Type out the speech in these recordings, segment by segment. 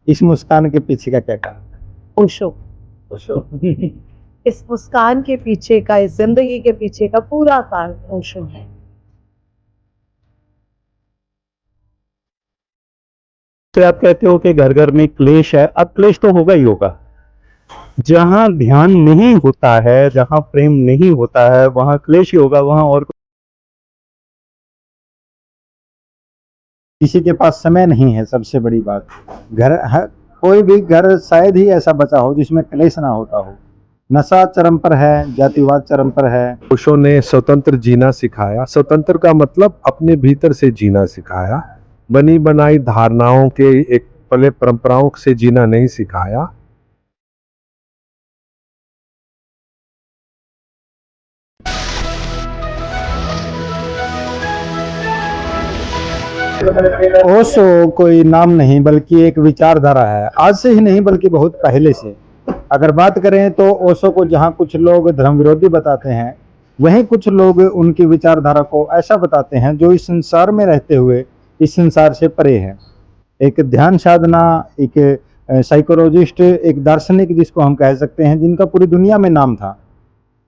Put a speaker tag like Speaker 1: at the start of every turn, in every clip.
Speaker 1: इस मुस्कान के पीछे का क्या कारण है?
Speaker 2: ओशो।
Speaker 1: ओशो।
Speaker 2: इस मुस्कान के पीछे का, इस जिंदगी के पीछे का पूरा कारण ओशो है।
Speaker 1: तो आप कहते हो कि घर घर में क्लेश है, अब क्लेश तो होगा ही होगा। जहां ध्यान नहीं होता है, जहां प्रेम नहीं होता है, वहां क्लेश ही होगा। वहां और किसी के पास समय नहीं है, सबसे बड़ी बात। घर है, कोई भी घर शायद ही ऐसा बचा हो जिसमें क्लेश ना होता हो। नशा चरम पर है, जातिवाद चरम पर है।
Speaker 3: ओशो ने स्वतंत्र जीना सिखाया। स्वतंत्र का मतलब अपने भीतर से जीना सिखाया। बनी बनाई धारणाओं के एक पले परंपराओं से जीना नहीं सिखाया।
Speaker 1: ओशो कोई नाम नहीं बल्कि एक विचारधारा है, आज से ही नहीं बल्कि बहुत पहले से। अगर बात करें तो ओशो को जहाँ कुछ लोग धर्म विरोधी बताते हैं, वहीं कुछ लोग उनकी विचारधारा को ऐसा बताते हैं जो इस संसार में रहते हुए इस संसार से परे है। एक ध्यान साधना, एक साइकोलॉजिस्ट, एक दार्शनिक जिसको हम कह सकते हैं, जिनका पूरी दुनिया में नाम था।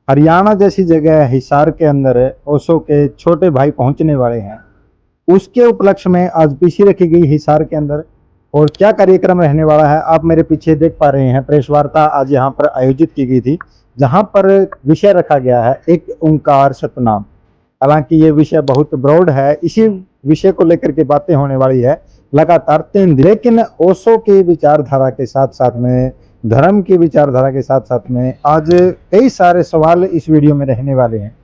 Speaker 1: हरियाणा जैसी जगह हिसार के अंदर ओशो के छोटे भाई पहुंचने वाले हैं। उसके उपलक्ष्य में आज पीसी रखी गई हिसार के अंदर। और क्या कार्यक्रम रहने वाला है आप मेरे पीछे देख पा रहे हैं। प्रेस वार्ता आज यहाँ पर आयोजित की गई थी, जहाँ पर विषय रखा गया है एक ओंकार सतनाम। हालांकि ये विषय बहुत ब्रॉड है, इसी विषय को लेकर के बातें होने वाली है लगातार 3 दिन। लेकिन ओशो की विचारधारा के साथ साथ में, धर्म की विचारधारा के साथ साथ में आज कई सारे सवाल इस वीडियो में रहने वाले हैं,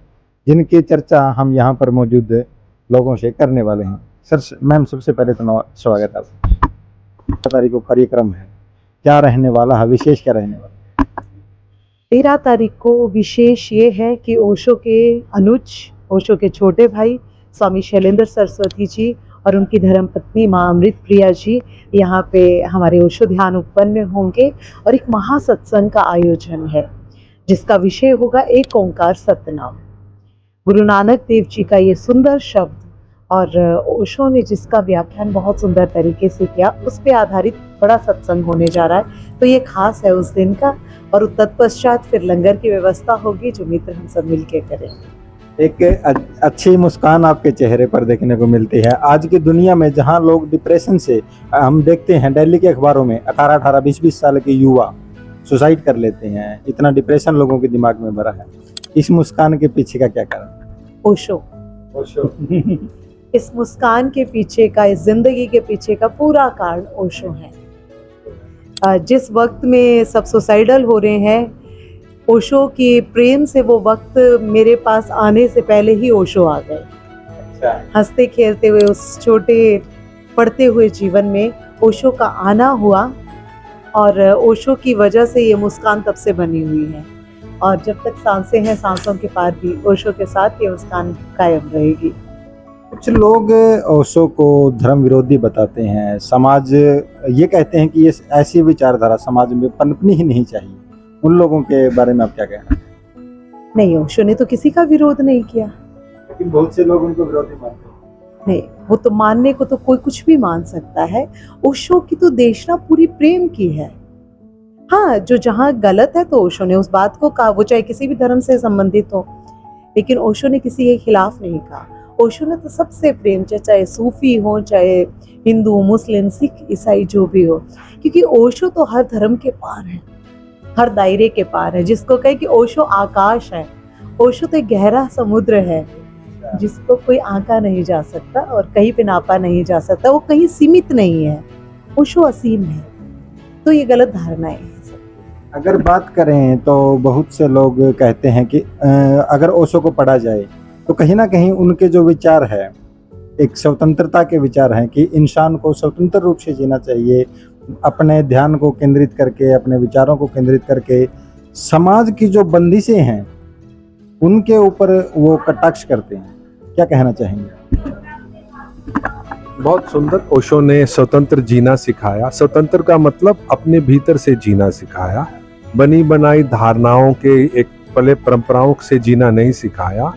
Speaker 1: जिनकी चर्चा हम यहाँ पर मौजूद लोगों से करने वाले हैं। सर, मैम, सबसे पहले तो स्वागत है आपका। 13 तारीख को कार्यक्रम है, क्या रहने वाला है, विशेष क्या रहने वाला है?
Speaker 2: 13 तारीख को विशेष ये है कि ओशो के अनुज, ओशो के छोटे भाई स्वामी शैलेंद्र सरस्वती जी और उनकी धर्मपत्नी माँ अमृत प्रिया जी यहाँ पे हमारे ओशो ध्यान उपवन में होंगे और एक महासत्संग का आयोजन है, जिसका विषय होगा एक ओंकार सतनाम। गुरु नानक देव जी का ये सुंदर शब्द और ओशो ने जिसका व्याख्यान बहुत सुंदर तरीके से किया, उस पे आधारित बड़ा सत्संग होने जा रहा है। तो ये खास है उस दिन का। और तत्पश्चात फिर लंगर की व्यवस्था होगी, जो मित्र हम सब मिलके करेंगे।
Speaker 1: एक अच्छी मुस्कान आपके चेहरे पर देखने को मिलती है। आज की दुनिया में जहां लोग डिप्रेशन से, हम देखते हैं दिल्ली के अखबारों में 18-18, 20-20 साल के युवा सुसाइड कर लेते हैं। इतना डिप्रेशन लोगों के दिमाग में भरा है। इस मुस्कान के पीछे का क्या कारण?
Speaker 2: ओशो। इस मुस्कान के पीछे का, इस जिंदगी के पीछे का पूरा कारण ओशो है। जिस वक्त में सब सुसाइडल हो रहे हैं, ओशो के प्रेम से वो वक्त मेरे पास आने से पहले ही ओशो आ गए।
Speaker 1: अच्छा।
Speaker 2: हंसते खेलते हुए उस छोटे पढ़ते हुए जीवन में ओशो का आना हुआ और ओशो की वजह से ये मुस्कान तब से बनी हुई है। और जब तक सांसें हैं, सांसों के पार भी ओशो के साथ ये मुस्कान कायम रहेगी।
Speaker 1: कुछ लोग ओशो को धर्म विरोधी बताते हैं। समाज ये कहते हैं कि ये ऐसी विचारधारा समाज में पनपनी ही नहीं चाहिए। उन लोगों के बारे में आप क्या कहना?
Speaker 2: नहीं, ओशो ने तो किसी का विरोध नहीं किया।
Speaker 1: लेकिन बहुत से लोग उनको विरोधी मानते हैं।
Speaker 2: नहीं, वो तो मानने को तो कोई कुछ भी मान सकता है। ओशो की तो देशना पूरी प्रेम की है। हाँ, जो जहाँ गलत है तो ओशो ने उस बात को कहा, वो चाहे किसी भी धर्म से संबंधित हो, लेकिन ओशो ने किसी के खिलाफ नहीं कहा। ओशो ने तो सबसे प्रेम किया, चाहे सूफी हो, चाहे हिंदू, मुस्लिम, सिख, ईसाई, जो भी हो। क्योंकि ओशो तो हर धर्म के पार है, हर दायरे के पार है। जिसको कहे कि ओशो आकाश है, ओशो तो एक गहरा समुद्र है जिसको कोई आंका नहीं जा सकता और कहीं पे नापा नहीं जा सकता। वो कहीं सीमित नहीं है, ओशो असीम है। तो ये गलत धारणाएं हैं।
Speaker 1: अगर बात करें तो बहुत से लोग कहते हैं कि अगर ओशो को पढ़ा जाए तो कहीं ना कहीं उनके जो विचार है, एक स्वतंत्रता के विचार हैं कि इंसान को स्वतंत्र रूप से जीना चाहिए, अपने ध्यान को केंद्रित करके, अपने विचारों को केंद्रित करके। समाज की जो बंदिशें हैं उनके ऊपर वो कटाक्ष करते हैं। क्या कहना चाहेंगे?
Speaker 3: बहुत सुंदर। ओशो ने स्वतंत्र जीना सिखाया। स्वतंत्र का मतलब अपने भीतर से जीना सिखाया। बनी बनाई धारणाओं के एक पले परंपराओं से जीना नहीं सिखाया।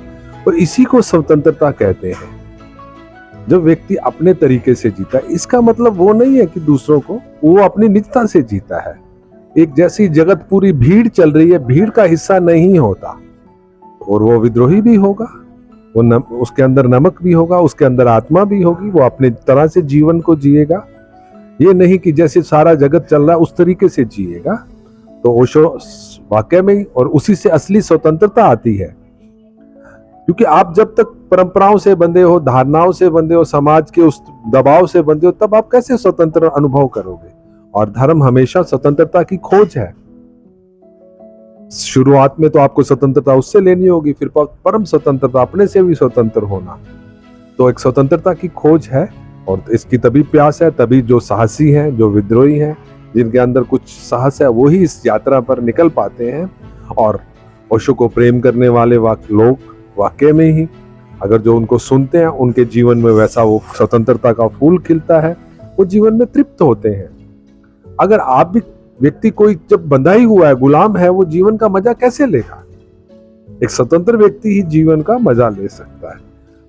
Speaker 3: और इसी को स्वतंत्रता कहते हैं। जब व्यक्ति अपने तरीके से जीता है, इसका मतलब वो नहीं है कि दूसरों को, वो अपनी निजता से जीता है। एक जैसी जगत पूरी भीड़ चल रही है, भीड़ का हिस्सा नहीं होता और वो विद्रोही भी होगा, उसके अंदर नमक भी होगा, उसके अंदर आत्मा भी होगी, वो अपने तरह से जीवन को जिएगा। ये नहीं कि जैसे सारा जगत चल रहा है उस तरीके से जिएगा। तो ओशो वाकई में, और उसी से असली स्वतंत्रता आती है, क्योंकि आप जब तक परंपराओं से बंधे हो, धारणाओं से बंधे हो, समाज के उस दबाव से बंधे हो, तब आप कैसे स्वतंत्र अनुभव करोगे। और धर्म हमेशा स्वतंत्रता की खोज है। शुरुआत में तो आपको स्वतंत्रता उससे लेनी होगी, फिर परम स्वतंत्रता अपने से भी स्वतंत्र होना। तो एक स्वतंत्रता की खोज है और इसकी तभी प्यास है, तभी जो साहसी हैं, जो विद्रोही हैं, जिनके अंदर कुछ साहस है, वो ही इस यात्रा पर निकल पाते हैं। और ओशो को प्रेम करने वाले लोग वाकई में ही, अगर जो उनको सुनते हैं, उनके जीवन में वैसा वो स्वतंत्रता का फूल खिलता है, वो जीवन में तृप्त होते हैं। अगर आप भी व्यक्ति कोई जब बंधा ही हुआ है, गुलाम है, वो जीवन का मजा कैसे लेगा। एक स्वतंत्र व्यक्ति ही जीवन का मजा ले सकता है।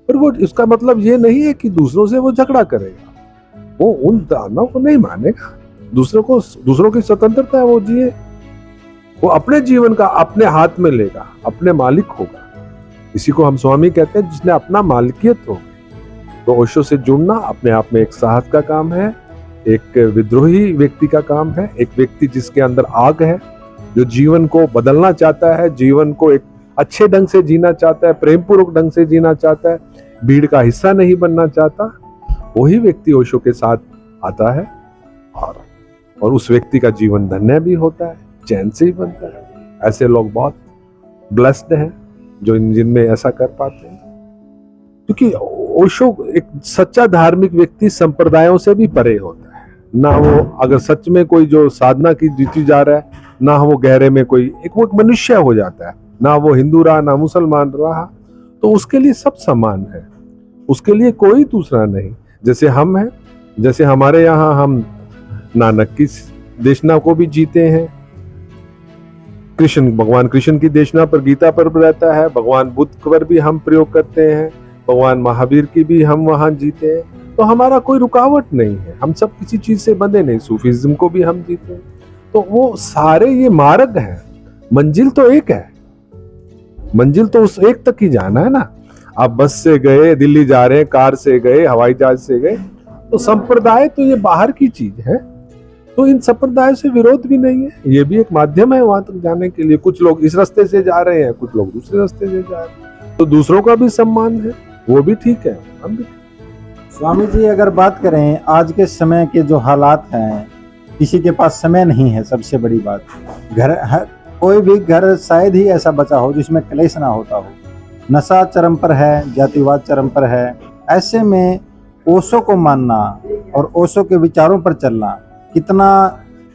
Speaker 3: पर वो, इसका मतलब ये नहीं है कि दूसरों से वो झगड़ा करेगा, वो उन धारणाओं को नहीं मानेगा। दूसरों की स्वतंत्रता है, वो जिए, वो अपने जीवन का अपने हाथ में लेगा, अपने मालिक होगा। इसी को हम स्वामी कहते हैं, जिसने अपना मालिकियत हो। तो ओशो से जुड़ना अपने आप में एक साहस का काम है, एक विद्रोही व्यक्ति का काम है, एक व्यक्ति जिसके अंदर आग है, जो जीवन को बदलना चाहता है, जीवन को एक अच्छे ढंग से जीना चाहता है, प्रेम पूर्वक ढंग से जीना चाहता है, भीड़ का हिस्सा नहीं बनना चाहता, वही व्यक्ति ओशो के साथ आता है और उस व्यक्ति का जीवन धन्य भी होता है, चैन से ही बनता है। ऐसे लोग बहुत ब्लेस्ड हैं जो जिनमें ऐसा कर पाते हैं, क्योंकि ओशो एक सच्चा धार्मिक व्यक्ति संप्रदायों से भी परे होता है। ना वो अगर सच में कोई जो साधना की जीती जा रहा है, ना वो गहरे में कोई वो एक मनुष्य हो जाता है, ना वो हिंदू रहा, ना मुसलमान रहा, तो उसके लिए सब समान है, उसके लिए कोई दूसरा नहीं। जैसे हम हैं, जैसे हमारे यहाँ हम नानक की देशना को भी जीते हैं, भगवान कृष्ण की देशना पर, गीता पर रहता है, भगवान बुद्ध पर भी हम प्रयोग करते हैं, भगवान महावीर की भी हम वहां जीते हैं। तो हमारा कोई रुकावट नहीं है, हम सब किसी चीज से बंधे नहीं। सूफीज्म को भी हम जीते हैं। तो वो सारे ये मार्ग हैं, मंजिल तो एक है, मंजिल तो उस एक तक ही जाना है ना। आप बस से गए, दिल्ली जा रहे हैं, कार से गए, हवाई जहाज से गए, तो संप्रदाय तो ये बाहर की चीज है। तो इन संप्रदाय से विरोध भी नहीं है, ये भी एक माध्यम है वहां तक जाने के लिए। कुछ लोग इस रास्ते से जा रहे हैं, कुछ लोग दूसरे रास्ते से जा रहे हैं, तो दूसरों का भी सम्मान है, वो भी ठीक है, हम भी।
Speaker 1: स्वामी जी, अगर बात करें आज के समय के जो हालात हैं, किसी के पास समय नहीं है, सबसे बड़ी बात। कोई भी घर शायद ही ऐसा बचा हो जिसमें क्लेश ना होता हो। नशा चरम पर है, जातिवाद चरम पर है। ऐसे में ओशो को मानना और ओशो के विचारों पर चलना कितना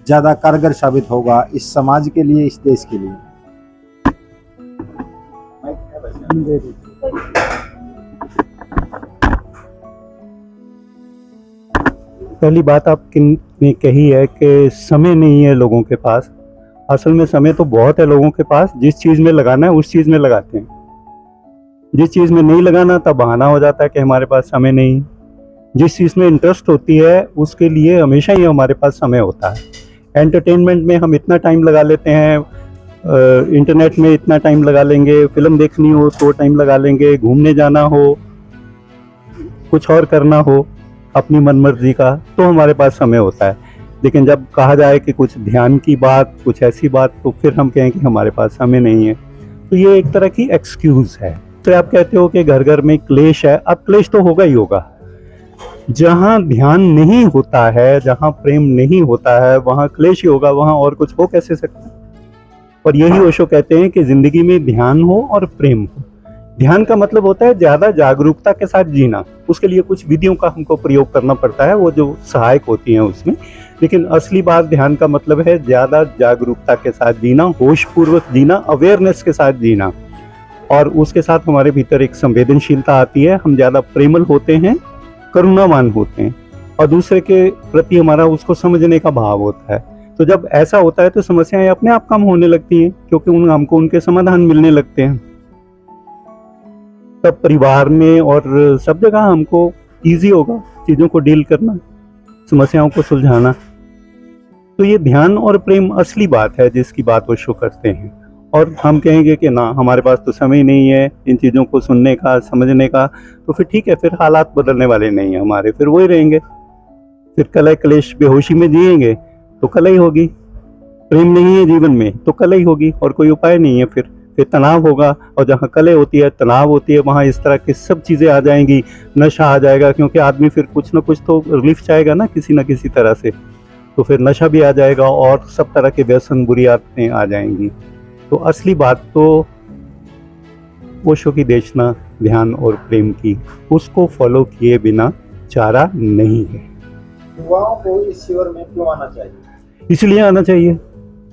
Speaker 1: ज्यादा कारगर साबित होगा इस समाज के लिए, इस देश के लिए।
Speaker 4: पहली बात आपने कही है कि समय नहीं है लोगों के पास। असल में समय तो बहुत है लोगों के पास, जिस चीज़ में लगाना है उस चीज़ में लगाते हैं। जिस चीज़ में नहीं लगाना तब बहाना हो जाता है कि हमारे पास समय नहीं। जिस चीज़ में इंटरेस्ट होती है उसके लिए हमेशा ही हमारे पास समय होता है। एंटरटेनमेंट में हम इतना टाइम लगा लेते हैं, इंटरनेट में इतना टाइम लगा लेंगे, फिल्म देखनी हो तो टाइम लगा लेंगे, घूमने जाना हो, कुछ और करना हो अपनी मनमर्जी का, तो हमारे पास समय होता है। लेकिन जब कहा जाए कि कुछ ध्यान की बात, कुछ ऐसी बात, तो फिर हम कहें कि हमारे पास समय नहीं है। तो ये एक तरह की एक्सक्यूज़ है। तो आप कहते हो कि घर घर में क्लेश है, अब क्लेश तो होगा ही होगा। जहाँ ध्यान नहीं होता है, जहाँ प्रेम नहीं होता है, वहाँ क्लेश ही होगा, वहाँ और कुछ हो कैसे सकता है। और यही ओशो कहते हैं कि जिंदगी में ध्यान हो और प्रेम हो। ध्यान का मतलब होता है ज्यादा जागरूकता के साथ जीना। उसके लिए कुछ विधियों का हमको प्रयोग करना पड़ता है, वो जो सहायक होती हैं उसमें। लेकिन असली बात ध्यान का मतलब है ज्यादा जागरूकता के साथ जीना, होशपूर्वक जीना, अवेयरनेस के साथ जीना। और उसके साथ हमारे भीतर एक संवेदनशीलता आती है, हम ज्यादा प्रेमल होते हैं, करुणावान होते हैं, और दूसरे के प्रति हमारा उसको समझने का भाव होता है। तो जब ऐसा होता है तो समस्याएं अपने आप कम होने लगती हैं, क्योंकि हमको उनके समाधान मिलने लगते हैं। तब परिवार में और सब जगह हमको इजी होगा चीज़ों को डील करना, समस्याओं को सुलझाना। तो ये ध्यान और प्रेम असली बात है जिसकी बात ओशो करते हैं। और हम कहेंगे कि ना हमारे पास तो समय नहीं है इन चीज़ों को सुनने का, समझने का, तो फिर ठीक है, फिर हालात बदलने वाले नहीं हैं हमारे, फिर वही रहेंगे, फिर कलह क्लेश बेहोशी में जिएंगे तो कलह ही होगी। प्रेम नहीं है जीवन में तो कलह ही होगी और कोई उपाय नहीं है। फिर तनाव होगा, और जहाँ कलह होती है, तनाव होती है, वहाँ इस तरह की सब चीज़ें आ जाएंगी, नशा आ जाएगा, क्योंकि आदमी फिर कुछ ना कुछ तो रिलीफ चाहेगा ना किसी न किसी तरह से, तो फिर नशा भी आ जाएगा और सब तरह के व्यसन, बुरी आदतें आ जाएंगी। तो असली बात तो ओशो की देशना ध्यान और प्रेम की, उसको फॉलो किए बिना चारा नहीं है।
Speaker 1: युवाओं को इस शिविर में क्यों आना चाहिए?
Speaker 4: इसलिए आना चाहिए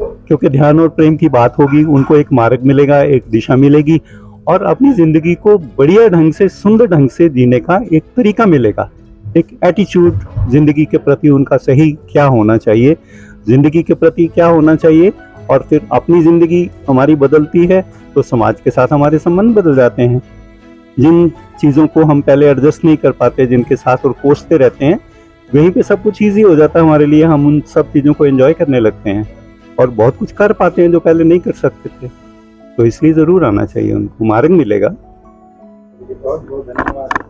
Speaker 4: क्योंकि ध्यान और प्रेम की बात होगी, उनको एक मार्ग मिलेगा, एक दिशा मिलेगी, और अपनी जिंदगी को बढ़िया ढंग से, सुंदर ढंग से जीने का एक तरीका मिलेगा, एक एटीट्यूड जिंदगी के प्रति उनका सही क्या होना चाहिए, जिंदगी के प्रति क्या होना चाहिए। और फिर अपनी जिंदगी हमारी बदलती है तो समाज के साथ हमारे संबंध बदल जाते हैं। जिन चीज़ों को हम पहले एडजस्ट नहीं कर पाते, जिनके साथ और कोसते रहते हैं, वहीं पे सब कुछ ईजी हो जाता है हमारे लिए, हम उन सब चीज़ों को एंजॉय करने लगते हैं और बहुत कुछ कर पाते हैं जो पहले नहीं कर सकते थे। तो इसलिए ज़रूर आना चाहिए, उनको मार्ग मिलेगा।
Speaker 1: बहुत बहुत धन्यवाद।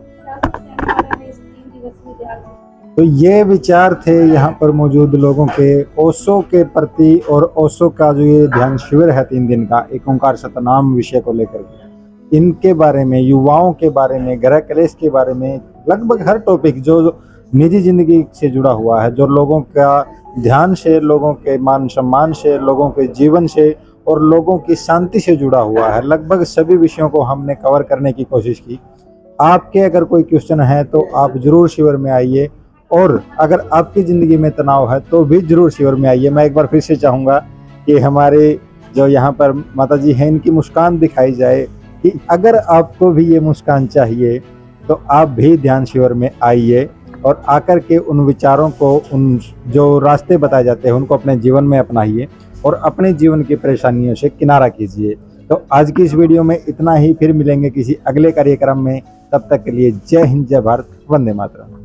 Speaker 1: तो ये विचार थे यहाँ पर मौजूद लोगों के ओशो के प्रति, और ओशो का जो ये ध्यान शिविर है 3 दिन का, एक ओंकार सतनाम विषय को लेकर के, इनके बारे में, युवाओं के बारे में, ग्रह क्लेश के बारे में, लगभग हर टॉपिक जो निजी जिंदगी से जुड़ा हुआ है, जो लोगों का ध्यान से, लोगों के मान सम्मान से, लोगों के जीवन से और लोगों की शांति से जुड़ा हुआ है, लगभग सभी विषयों को हमने कवर करने की कोशिश की। आपके अगर कोई क्वेश्चन है तो आप जरूर शिविर में आइए, और अगर आपकी ज़िंदगी में तनाव है तो भी ज़रूर शिविर में आइए। मैं एक बार फिर से चाहूँगा कि हमारे जो यहाँ पर माता जी हैं, इनकी मुस्कान दिखाई जाए कि अगर आपको भी ये मुस्कान चाहिए तो आप भी ध्यान शिविर में आइए, और आकर के उन विचारों को, उन जो रास्ते बताए जाते हैं उनको अपने जीवन में अपनाइए और अपने जीवन की परेशानियों से किनारा कीजिए। तो आज की इस वीडियो में इतना ही, फिर मिलेंगे किसी अगले कार्यक्रम में। तब तक के लिए जय हिंद, जय भारत, वंदे मातरम।